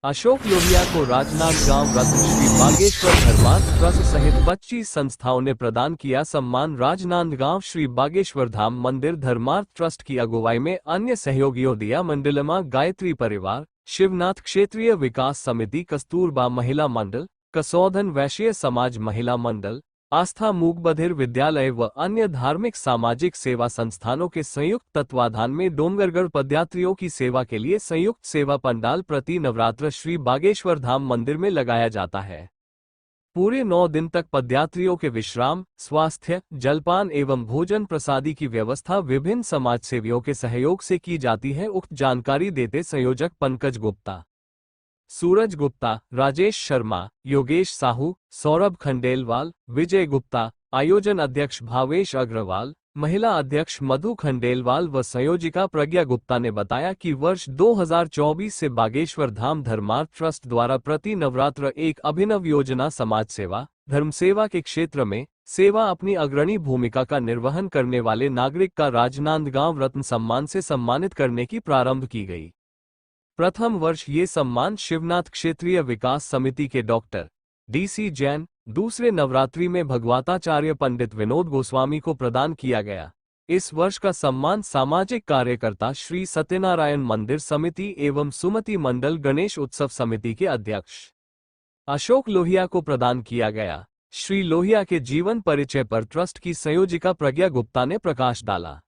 अशोक लोहिया को राजनांदगांव रत्न श्री बागेश्वर धर्मार्थ ट्रस्ट सहित 25 संस्थाओं ने प्रदान किया सम्मान। राजनांदगांव श्री बागेश्वर धाम मंदिर धर्मार्थ ट्रस्ट की अगुवाई में अन्य सहयोगियों दिया मंडलमा गायत्री परिवार, शिवनाथ क्षेत्रीय विकास समिति, कस्तूरबा महिला मंडल, कसौधन वैश्य समाज महिला मंडल, आस्था मूक बधिर विद्यालय व अन्य धार्मिक सामाजिक सेवा संस्थानों के संयुक्त तत्वाधान में डोंगरगढ़ पदयात्रियों की सेवा के लिए संयुक्त सेवा पंडाल प्रति नवरात्र श्री बागेश्वर धाम मंदिर में लगाया जाता है। पूरे 9 दिन तक पदयात्रियों के विश्राम, स्वास्थ्य, जलपान एवं भोजन प्रसादी की व्यवस्था विभिन्न समाजसेवियों के सहयोग से की जाती है। उक्त जानकारी देते संयोजक पंकज गुप्ता, सूरज गुप्ता, राजेश शर्मा, योगेश साहू, सौरभ खंडेलवाल, विजय गुप्ता, आयोजन अध्यक्ष भावेश अग्रवाल, महिला अध्यक्ष मधु खंडेलवाल व संयोजिका प्रज्ञा गुप्ता ने बताया कि वर्ष 2024 से बागेश्वर धाम धर्मार्थ ट्रस्ट द्वारा प्रति नवरात्र एक अभिनव योजना समाज सेवा, धर्म सेवा के क्षेत्र में सेवा अपनी अग्रणी भूमिका का निर्वहन करने वाले नागरिक का राजनांदगांव रत्न सम्मान से सम्मानित करने की प्रारंभ की गई। प्रथम वर्ष ये सम्मान शिवनाथ क्षेत्रीय विकास समिति के डॉक्टर DC जैन, दूसरे नवरात्रि में भगवताचार्य पंडित विनोद गोस्वामी को प्रदान किया गया। इस वर्ष का सम्मान सामाजिक कार्यकर्ता श्री सत्यनारायण मंदिर समिति एवं सुमति मंडल गणेश उत्सव समिति के अध्यक्ष अशोक लोहिया को प्रदान किया गया। श्री लोहिया के जीवन परिचय पर ट्रस्ट की संयोजिका प्रज्ञा गुप्ता ने प्रकाश डाला।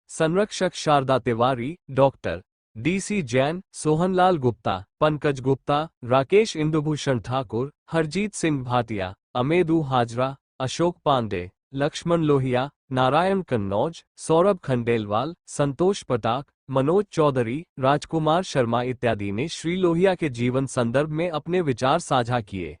संरक्षक शारदा तिवारी, डॉक्टर DC जैन, सोहनलाल गुप्ता, पंकज गुप्ता, राकेश इंदुभूषण ठाकुर, हरजीत सिंह भाटिया, अमेदू हाजरा, अशोक पांडे, लक्ष्मण लोहिया, नारायण कन्नौज, सौरभ खंडेलवाल, संतोष पटाक, मनोज चौधरी, राजकुमार शर्मा इत्यादि ने श्री लोहिया के जीवन संदर्भ में अपने विचार साझा किए।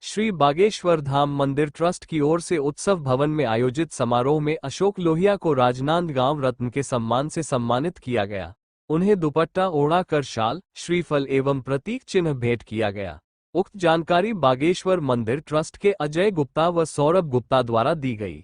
श्री बागेश्वर धाम मंदिर ट्रस्ट की ओर से उत्सव भवन में आयोजित समारोह में अशोक लोहिया को राजनांदगांव रत्न के सम्मान से सम्मानित किया गया। उन्हें दुपट्टा ओढ़ाकर शाल, श्रीफल एवं प्रतीक चिन्ह भेंट किया गया। उक्त जानकारी बागेश्वर मंदिर ट्रस्ट के अजय गुप्ता व सौरभ गुप्ता द्वारा दी गई।